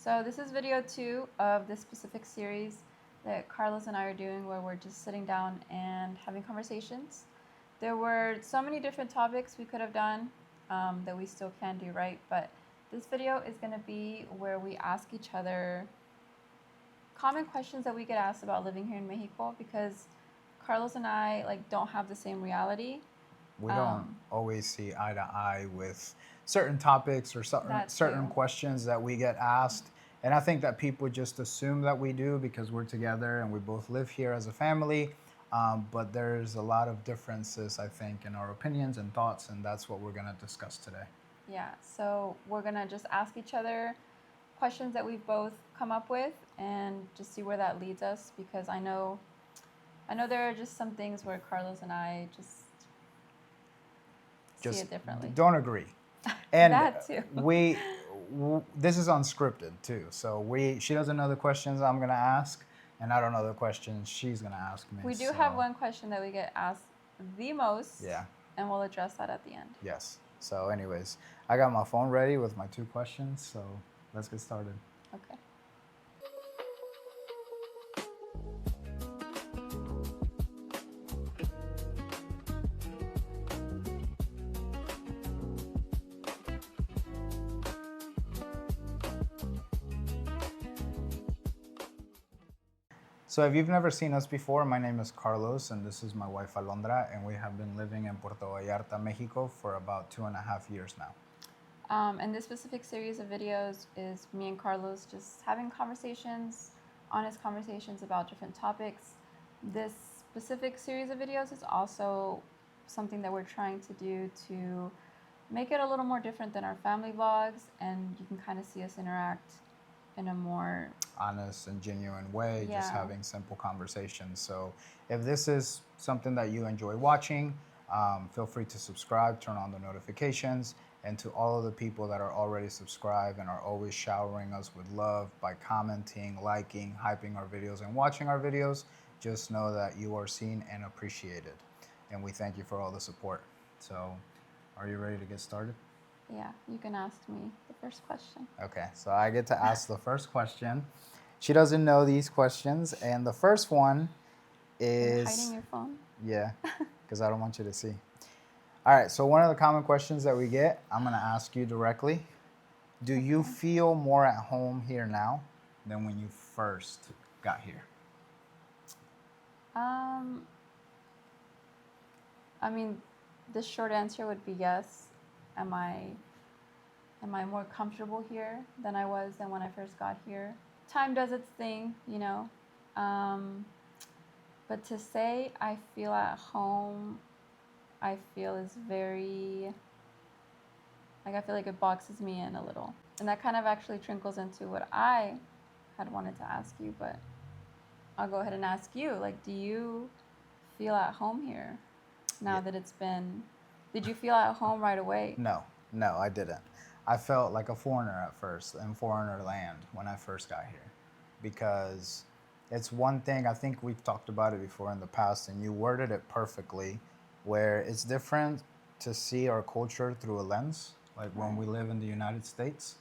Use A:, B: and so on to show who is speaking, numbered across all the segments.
A: So this is video 2 of this specific series that Carlos and I are doing where we're just sitting down and having conversations. There were so many different topics we could have done that we still can do, right? But this video is going to be where we ask each other common questions that we get asked about living here in Mexico, because Carlos and I don't have the same reality.
B: We don't always see eye to eye with certain topics or certain questions that we get asked. And I think that people just assume that we do because we're together and we both live here as a family. But there's a lot of differences, I think, in our opinions and thoughts, and that's what we're going to discuss today.
A: Yeah, so we're going to just ask each other questions that we've both come up with and just see where that leads us, because I know there are just some things where Carlos and I just see it differently.
B: Don't agree. And
A: that too.
B: This is unscripted too. So she doesn't know the questions I'm going to ask, and I don't know the questions she's going to ask me.
A: We do have one question that we get asked the most.
B: Yeah.
A: And we'll address that at the end.
B: Yes. So anyways, I got my phone ready with my 2 questions, so let's get started.
A: Okay.
B: So if you've never seen us before, my name is Carlos, and this is my wife Alondra, and we have been living in Puerto Vallarta, Mexico for about 2.5 years now.
A: And this specific series of videos is me and Carlos just having conversations, honest conversations about different topics. This specific series of videos is also something that we're trying to do to make it a little more different than our family vlogs, and you can kind of see us interact in a more
B: honest and genuine way,
A: yeah.
B: Just having simple conversations. So if this is something that you enjoy watching, feel free to subscribe, turn on the notifications, and to all of the people that are already subscribed and are always showering us with love by commenting, liking, hyping our videos, and watching our videos, just know that you are seen and appreciated. And we thank you for all the support. So are you ready to get started?
A: Yeah, you can ask me the first question.
B: Okay, so I get to ask the first question. She doesn't know these questions, and the first one is...
A: You're hiding your phone?
B: Yeah, because I don't want you to see. All right, so one of the common questions that we get, I'm going to ask you directly. Do you feel more at home here now than when you first got here?
A: I mean, the short answer would be yes. Am I more comfortable here than I was when I first got here? Time does its thing, you know. But to say I feel at home, I feel is very, I feel like it boxes me in a little. And that kind of actually trickles into what I had wanted to ask you, but I'll go ahead and ask you. Do you feel at home here now that it's been... Did you feel at home right away?
B: No, I didn't. I felt like a foreigner at first in foreigner land when I first got here, because it's one thing, I think we've talked about it before in the past, and you worded it perfectly, where it's different to see our culture through a lens, when we live in the United States,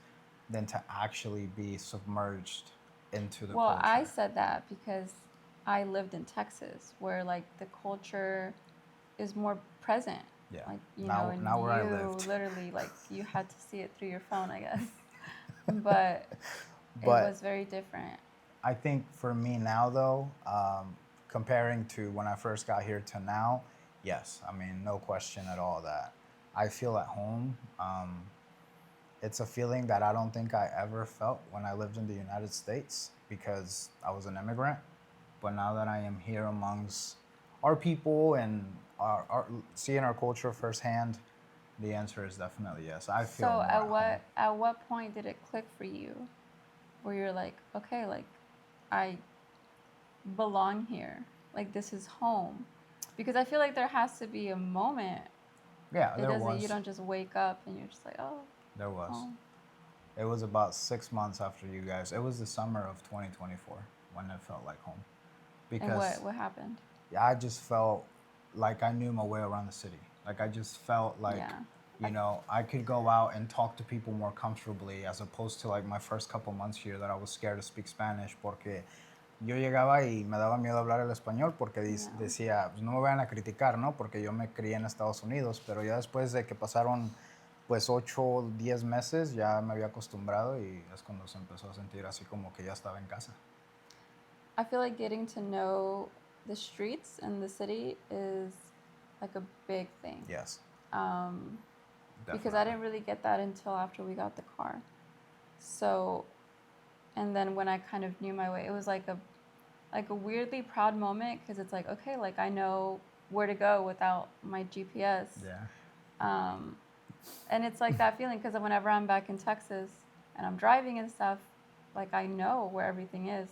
B: than to actually be submerged into the culture.
A: Well, I said that because I lived in Texas, where the culture is more present.
B: Yeah.
A: Now
B: where I lived.
A: Literally, you had to see it through your phone, I guess. But it was very different.
B: I think for me now, though, comparing to when I first got here to now, yes. I mean, no question at all that I feel at home. It's a feeling that I don't think I ever felt when I lived in the United States because I was an immigrant. But now that I am here amongst our people and seeing our culture firsthand, the answer is definitely yes. I feel. So
A: at what point did it click for you, where you're like, okay, I belong here, this is home? Because I feel like there has to be a moment.
B: Yeah, there was.
A: You don't just wake up and you're just like, oh.
B: There was.
A: Home.
B: It was about 6 months after you guys. It was the summer of 2024 when it felt like home.
A: Because and what happened?
B: I just felt like I knew my way around the city. I just felt like You know, I could go out and talk to people more comfortably as opposed to like my first couple months here that I was scared to speak Spanish porque yo llegaba y me daba miedo hablar el español porque
A: Yeah.
B: decía, pues no me vayan a criticar, ¿no? Porque yo me crié en Estados Unidos, pero ya después de que pasaron pues 8 o 10 meses ya me había acostumbrado y es cuando se empezó a sentir así como que ya estaba en casa.
A: I feel like getting to know the streets in the city is like a big thing.
B: Yes.
A: Because I didn't really get that until after we got the car. So, and then when I kind of knew my way, it was like a weirdly proud moment because it's like, okay, like I know where to go without my GPS.
B: Yeah.
A: And it's like that feeling because whenever I'm back in Texas and I'm driving and stuff, like I know where everything is.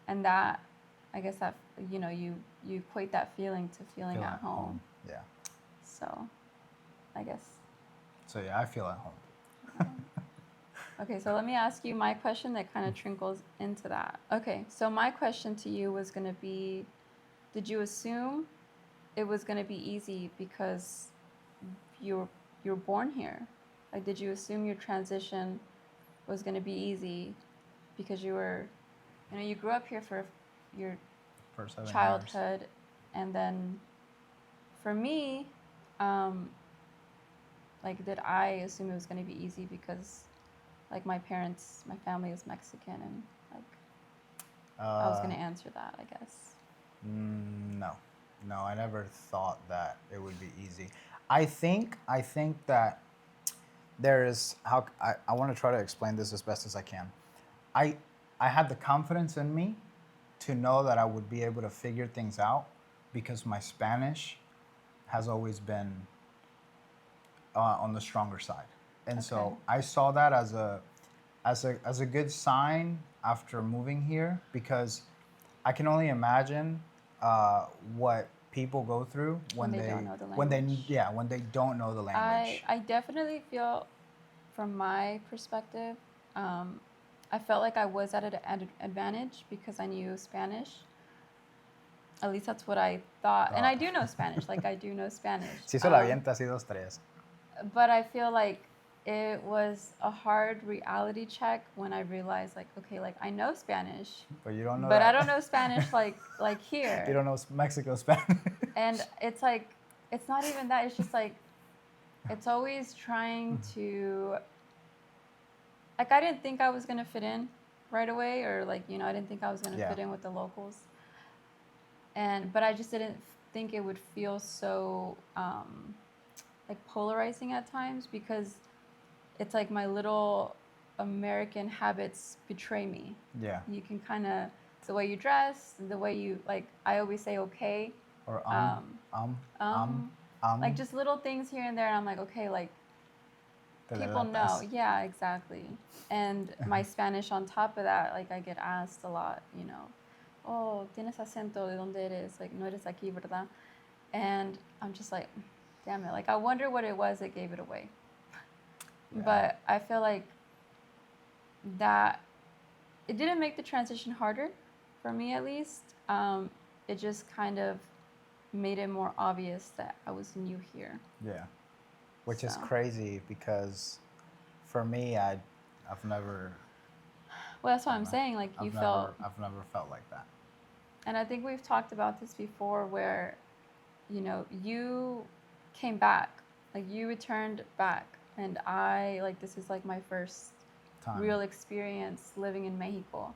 A: And that, I guess that, you know, you equate that feeling to feeling
B: Feel
A: at home.
B: Yeah.
A: So, I guess.
B: So yeah, I feel at home.
A: Okay, so let me ask you my question that kind of trickles into that. Okay, so my question to you was going to be, did you assume it was going to be easy because you were born here? Like, did you assume your transition was going to be easy because you were, you know, you grew up here for your
B: For 7 years.
A: childhood, and then for me, like, did I assume it was going to be easy because, like, my family is Mexican, and like, I was going to answer that, I guess.
B: No, I never thought that it would be easy. I think that there is I want to try to explain this as best as I can. I had the confidence in me to know that I would be able to figure things out because my Spanish has always been on the stronger side, and so I saw that as a good sign after moving here because I can only imagine what people go through when they
A: don't know the
B: when they don't know the language.
A: I definitely feel, from my perspective, I felt like I was at an advantage because I knew Spanish. At least that's what I thought. And I do know Spanish. Like, I do know Spanish.
B: Sí se la avienta así 2, 3.
A: But I feel like it was a hard reality check when I realized, like, okay, like, I know Spanish.
B: But you don't know
A: But
B: that.
A: I don't know Spanish like here.
B: You don't know Mexico Spanish.
A: And it's like, it's not even that. It's just like, it's always trying to, like, I didn't think I was going to fit in right away, or like, you know, I didn't think I was going to fit in with the locals. But I just didn't think it would feel so like polarizing at times because it's like my little American habits betray me. Yeah. You can kind of, the way you dress, the way you, like, I always say okay. Or like just little things here and there, and I'm like, okay, like, people know. Yeah, exactly. And my Spanish on top of that, like, I get asked a lot, you know, oh, tienes acento, ¿de dónde eres? Like, no eres aquí, ¿verdad? And I'm just like, damn it. Like, I wonder what it was that gave it away. Yeah. But I feel like that it didn't make the transition harder, for me at least. It just kind of made it more obvious that I was new here. Yeah.
B: Which is crazy because for me, I've never...
A: Well, that's what I'm saying. Like, I've
B: never felt like that.
A: And I think we've talked about this before where, you know, you came back. Like, you returned back. And this is like my first real experience living in Mexico.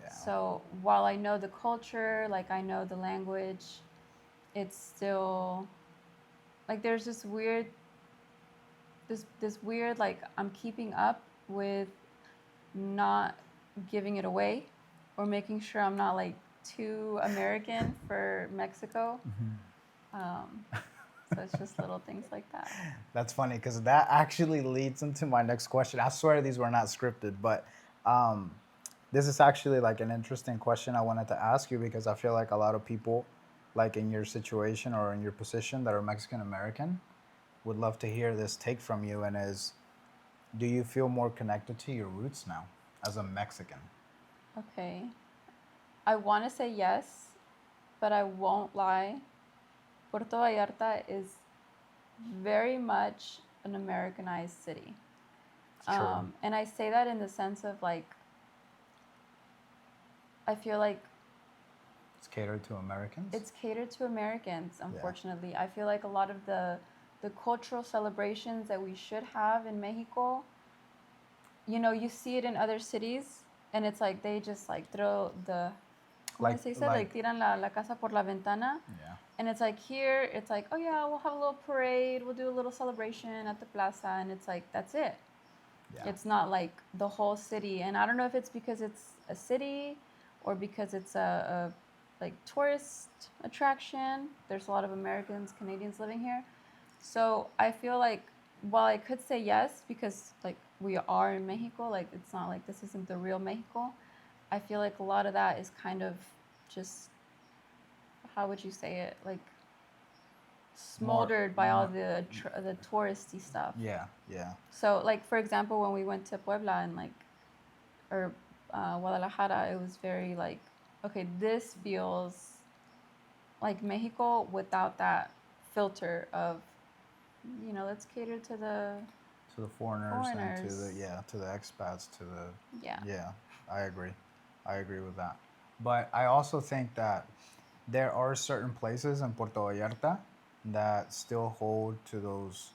A: Yeah. So while I know the culture, like, I know the language, it's still, like, there's this weird, like, I'm keeping up with not giving it away or making sure I'm not, like, too American for Mexico. So it's just little things like that.
B: That's funny because that actually leads into my next question. I swear these were not scripted, but this is actually like an interesting question I wanted to ask you because I feel like a lot of people, like in your situation or in your position that are Mexican American, would love to hear this take from you, and is, do you feel more connected to your roots now as a Mexican?
A: Okay. I want to say yes, but I won't lie. Puerto Vallarta is very much an Americanized city.
B: It's true.
A: And I say that in the sense of like, I feel like
B: It's catered to Americans.
A: it's catered to Americans, unfortunately. I feel like a lot of the cultural celebrations that we should have in Mexico, you know, you see it in other cities, and it's like they just like throw the, ¿cómo se dice? Like tiran la casa por la ventana.
B: Yeah.
A: And it's like here, it's like, oh yeah, we'll have a little parade, we'll do a little celebration at the plaza, and it's like, that's it.
B: Yeah.
A: It's not like the whole city. And I don't know if it's because it's a city or because it's a like tourist attraction. There's a lot of Americans, Canadians living here. So I feel like while I could say yes, because like we are in Mexico, like it's not like this isn't the real Mexico. I feel like a lot of that is kind of just, how would you say it? Like smoldered by all the touristy stuff.
B: Yeah, yeah.
A: So like for example, when we went to Puebla and like, or Guadalajara, it was very like, okay, this feels like Mexico without that filter of, you know, let's cater to the
B: foreigners and to the expats, to the yeah. I agree with that. But I also think that there are certain places in Puerto Vallarta that still hold to those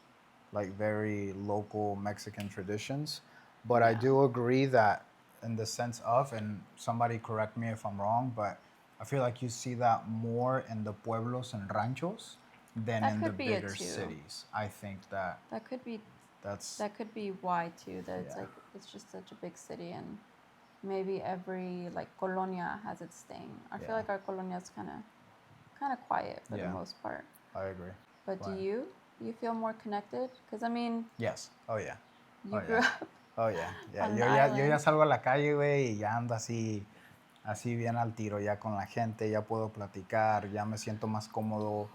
B: like very local Mexican traditions. But I do agree that in the sense of, and somebody correct me if I'm wrong, but I feel like you see that more in the pueblos and ranchos than in the bigger cities. I think that
A: could be that could be why too. That it's like it's just such a big city, and maybe every like colonia has its thing. I feel like our colonia is kind of quiet for the most part.
B: I agree.
A: But do you feel more connected? Because I mean,
B: yes. Oh yeah.
A: You grew up.
B: Oh yeah. Yeah.
A: On
B: Yo ya salgo a la calle, güey, y ya ando así bien al tiro, ya con la gente, ya puedo platicar, ya me siento más cómodo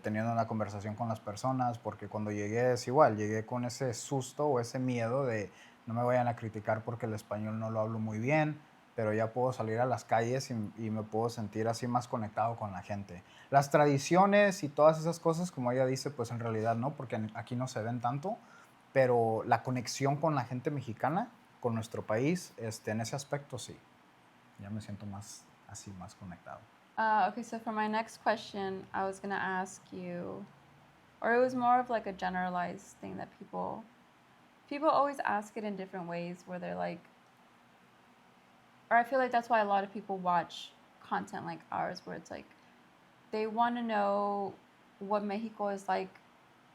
B: teniendo una conversación con las personas, porque cuando llegué es igual, llegué con ese susto o ese miedo de no me vayan a criticar porque el español no lo hablo muy bien, pero ya puedo salir a las calles y me puedo sentir así más conectado con la gente. Las tradiciones y todas esas cosas, como ella dice, pues en realidad no, porque aquí no se ven tanto, pero la conexión con la gente mexicana, con nuestro país, en ese aspecto sí. Ya me siento más así, más conectado.
A: Okay, so for my next question, I was going to ask you, or it was more of like a generalized thing that people always ask it in different ways, where they're like, or I feel like that's why a lot of people watch content like ours, where it's like they want to know what Mexico is like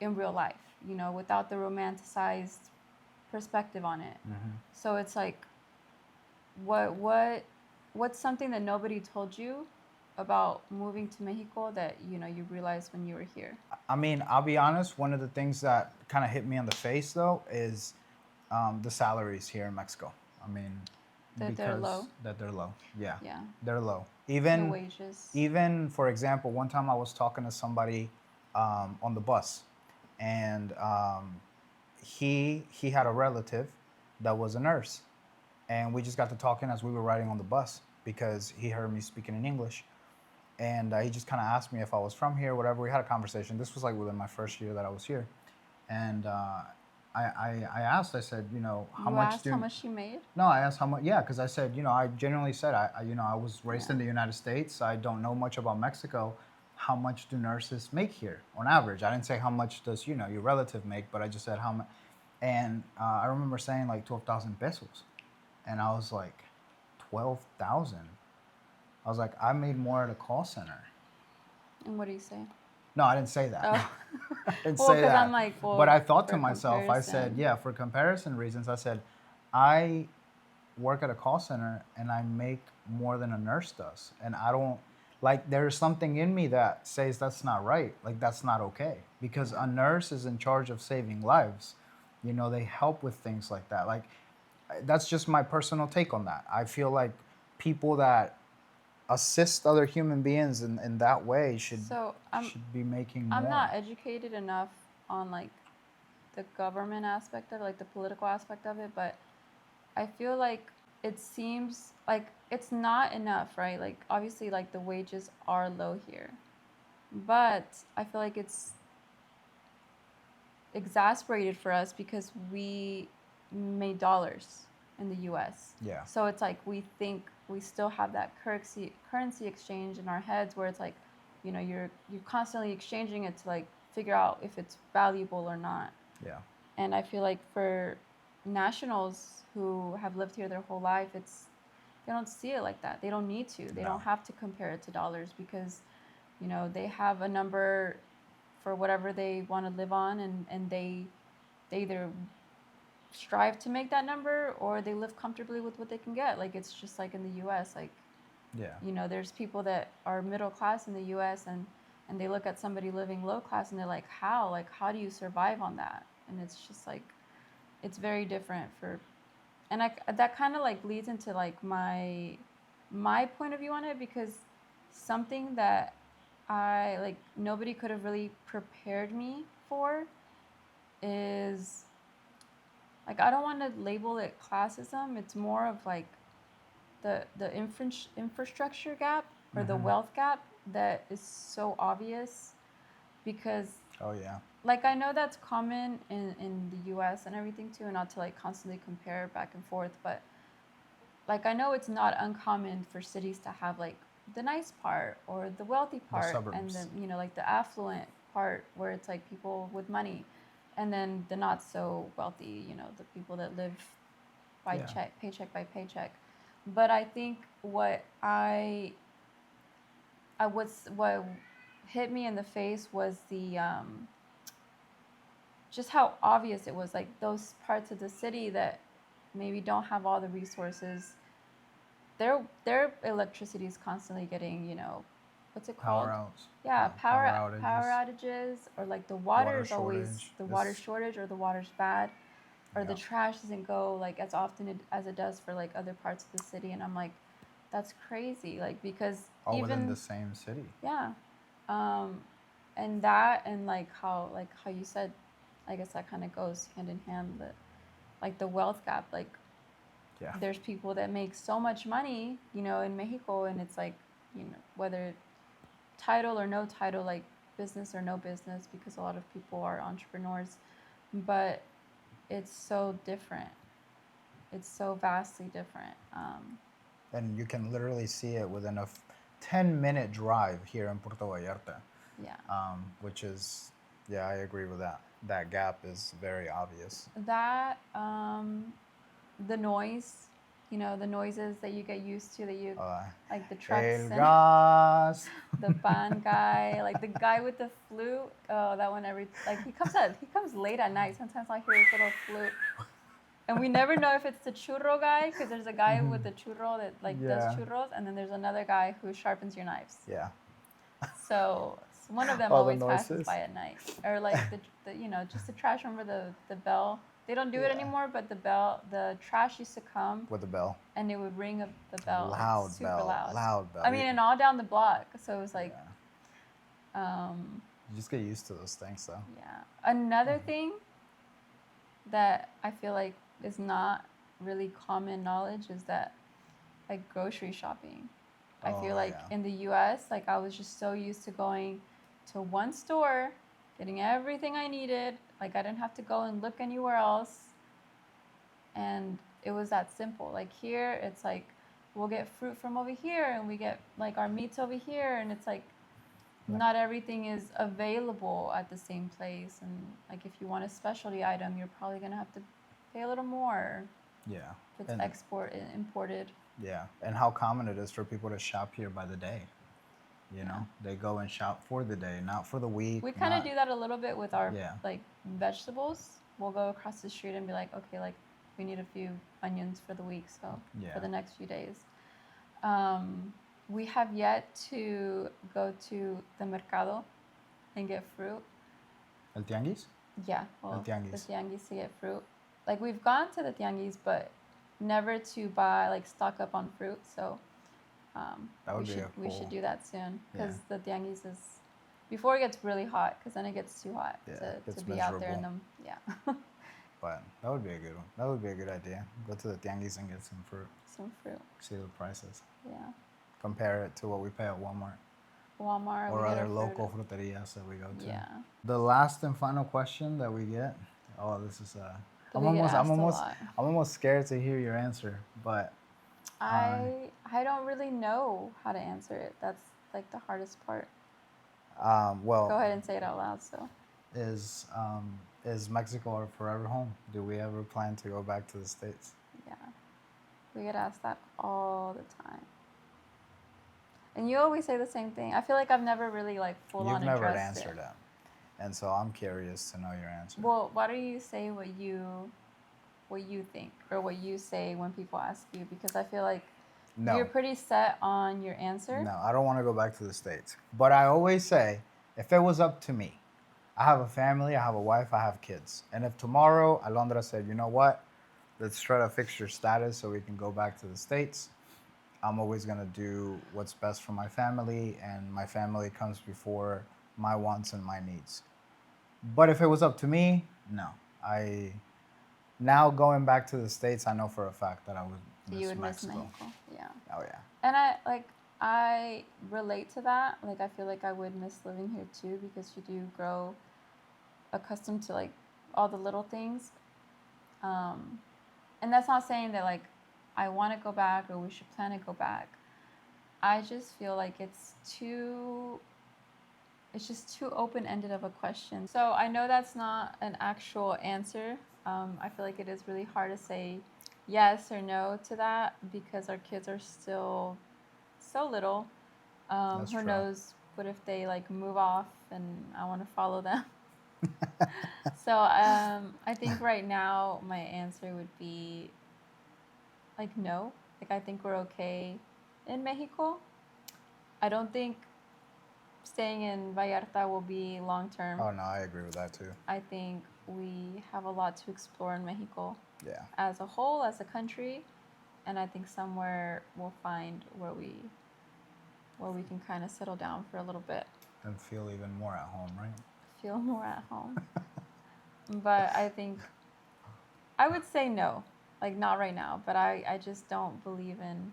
A: in real life, you know, without the romanticized perspective on it. Mm-hmm. So it's like, what's something that nobody told you about moving to Mexico that, you know, you realized when you were here?
B: I mean, I'll be honest, one of the things that kind of hit me on the face, though, is the salaries here in Mexico. I mean,
A: they're low?
B: That they're low, yeah.
A: Yeah.
B: They're low. Even,
A: the wages.
B: Even, for example, one time I was talking to somebody on the bus, and he had a relative that was a nurse. And we just got to talking as we were riding on the bus because he heard me speaking in English. And he just kind of asked me if I was from here, whatever. We had a conversation. This was like within my first year that I was here. And I asked, I said, you know, how much
A: she made?
B: No, I asked how much, yeah, because I said, you know, I genuinely said, I was raised in the United States. I don't know much about Mexico. How much do nurses make here on average? I didn't say how much does, you know, your relative make, but I just said how much. And I remember saying like 12,000 pesos. And I was like, 12,000? I was like, I made more at a call center.
A: And what do you say?
B: No, I didn't say that.
A: Oh.
B: I didn't say that.
A: I'm like, well,
B: but I thought to myself, I said, yeah, for comparison reasons, I said, I work at a call center and I make more than a nurse does. And I don't, like, there's something in me that says that's not right. Like, that's not okay. Because a nurse is in charge of saving lives. You know, they help with things like that. Like, that's just my personal take on that. I feel like people that assist other human beings in that way should be making more.
A: I'm not educated enough on like the government aspect of it, like the political aspect of it, but I feel like it seems like it's not enough, right? Like obviously like the wages are low here, but I feel like it's exasperated for us because we made dollars in the US.
B: Yeah.
A: So it's like we think we still have that currency exchange in our heads where it's like, you know, you're constantly exchanging it to like figure out if it's valuable or not.
B: Yeah.
A: And I feel like for nationals who have lived here their whole life, they don't see it like that. They don't need to. They
B: No.
A: don't have to compare it to dollars because, you know, they have a number for whatever they want to live on, and they either strive to make that number or they live comfortably with what they can get. Like it's just like in the US, like,
B: Yeah.
A: you know, there's people that are middle class in the US and they look at somebody living low class and they're like, how do you survive on that? And it's just like, it's very different for, and that kind of like leads into like my point of view on it, because something that I like nobody could have really prepared me for is like, I don't want to label it classism. It's more of like the infrastructure gap or the wealth gap that is so obvious, because
B: Oh yeah.
A: like I know that's common in the US and everything too, and not to like constantly compare back and forth, but like I know it's not uncommon for cities to have like the nice part or the wealthy part and then, you know, like the affluent part where it's like people with money, and then the not so wealthy, you know, the people that live by paycheck by paycheck. But I think what hit me in the face was the just how obvious it was, like those parts of the city that maybe don't have all the resources, their electricity is constantly getting, you know, what's it called?
B: Power outs.
A: Yeah, power
B: outages.
A: outages, or like the water's always
B: shortage.
A: the water shortage, or the water's bad, or the trash doesn't go like as often as it does for like other parts of the city, and I'm like, that's crazy, like because
B: all
A: even
B: within the same city.
A: Yeah, and that, and like how you said, I guess that kind of goes hand in hand, that like the wealth gap, like there's people that make so much money, you know, in Mexico, and it's like, you know, whether title or no title, like business or no business, because a lot of people are entrepreneurs, but it's so different. It's so vastly different.
B: And you can literally see it within a 10-minute drive here in Puerto Vallarta.
A: Yeah.
B: Which is, yeah, I agree with that. That gap is very obvious.
A: That, the noise, you know, the noises that you get used to, that you, like the trucks,
B: El gas.
A: the pan guy, like the guy with the flute. Oh, that one like he comes late at night. Sometimes I hear his little flute. And we never know if it's the churro guy, because there's a guy with the churro that like does churros, and then there's another guy who sharpens your knives.
B: Yeah.
A: So one of them always passes by at night, or like the you know, just the trash. Remember the bell? They don't do it anymore, but the trash used to come
B: with the bell,
A: and it would ring up the bell,
B: loud
A: like, super
B: bell,
A: loud
B: bell.
A: I mean, and all down the block. So it was like,
B: you just get used to those things, though.
A: Yeah. Another thing that I feel like is not really common knowledge is that, like, grocery shopping. I feel like in the US, like, I was just so used to going to one store, getting everything I needed. Like, I didn't have to go and look anywhere else. And it was that simple. Like, here, it's like, we'll get fruit from over here, and we get, like, our meats over here. And it's like, not everything is available at the same place. And, like, if you want a specialty item, you're probably going to have to pay a little more.
B: Yeah.
A: If it's imported.
B: Yeah. And how common it is for people to shop here by the day. You know, they go and shop for the day, not for the week.
A: We kind of do that a little bit with our, like, vegetables. We'll go across the street and be like, okay, like, we need a few onions for the week, so for the next few days. We have yet to go to the mercado and get fruit.
B: El tianguis?
A: Yeah,
B: El tianguis.
A: The tianguis to get fruit. Like, we've gone to the tianguis, but never to buy, like, stock up on fruit. So we should do that soon, because the tianguis is, before it gets really hot, because then it gets too hot to be out there in them. Yeah.
B: But that would be a good one. That would be a good idea. Go to the tianguis and get some fruit.
A: Some fruit.
B: See the prices.
A: Yeah.
B: Compare it to what we pay at Walmart.
A: Walmart.
B: or
A: we get
B: other
A: our
B: local
A: fruit.
B: fruterias that we go to.
A: Yeah.
B: The last and final question that we get. Oh, this is
A: That
B: I'm
A: we get
B: almost, I'm
A: asked a
B: almost,
A: lot.
B: I'm almost scared to hear your answer, but
A: I don't really know how to answer it. That's like the hardest part.
B: well,
A: Go ahead and say it out loud. So
B: is Mexico our forever home? Do we ever plan to go back to the States?
A: yeah, we get asked that all the time. And you always say the same thing. I feel like I've never really like full
B: You've
A: on
B: never
A: addressed
B: answered
A: it.
B: that, and so I'm curious to know your answer.
A: Well, why don't you say what you think or what you say when people ask you? Because I feel like
B: No.
A: you're pretty set on your answer.
B: No, I don't want to go back to the States. But I always say, if it was up to me, I have a family, I have a wife, I have kids. And if tomorrow Alondra said, you know what, let's try to fix your status so we can go back to the States, I'm always going to do what's best for my family, and my family comes before my wants and my needs. But if it was up to me, no. Now going back to the States, I know for a fact that I would miss
A: You would miss
B: Mexico.
A: Mexico. Yeah.
B: Oh, yeah.
A: And I relate to that. Like I feel like I would miss living here too because you do grow accustomed to like all the little things. And that's not saying that like I want to go back or we should plan to go back. I just feel like it's just too open-ended of a question. So I know that's not an actual answer. I feel like it is really hard to say yes or no to that because our kids are still so little.
B: That's
A: Who
B: true.
A: knows what if they like move off and I want to follow them. So I think right now my answer would be like no. Like I think we're okay in Mexico. I don't think staying in Vallarta will be long term.
B: Oh, no, I agree with that too.
A: I think we have a lot to explore in Mexico
B: Yeah.
A: as a whole, as a country, and I think somewhere we'll find where we can kind of settle down for a little bit,
B: And feel even more at home, right?
A: feel more at home. But I think I would say no, like not right now, but I just don't believe in.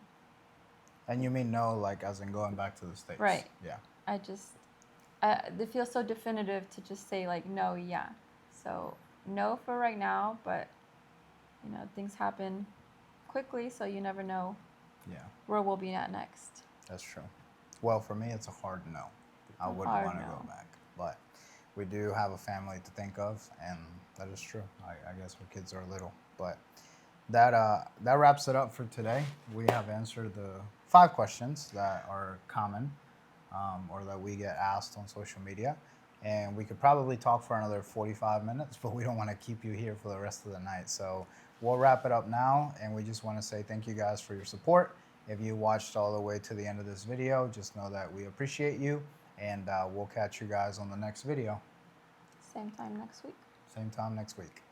B: And you mean no, like as in going back to the States?
A: Right.
B: Yeah.
A: I just, it feels so definitive to just say like no, yeah. So no for right now, but you know things happen quickly, so you never know
B: Yeah,
A: where we'll be at next.
B: that's true. Well, for me, it's a hard no. I wouldn't
A: hard
B: want to
A: no.
B: go back. But we do have a family to think of, and that is true. I guess our kids are little. But that wraps it up for today. We have answered the 5 questions that are common or that we get asked on social media. And we could probably talk for another 45 minutes, but we don't want to keep you here for the rest of the night. So we'll wrap it up now, and we just want to say thank you guys for your support. If you watched all the way to the end of this video, just know that we appreciate you, and we'll catch you guys on the next video.
A: Same time next week.
B: Same time next week.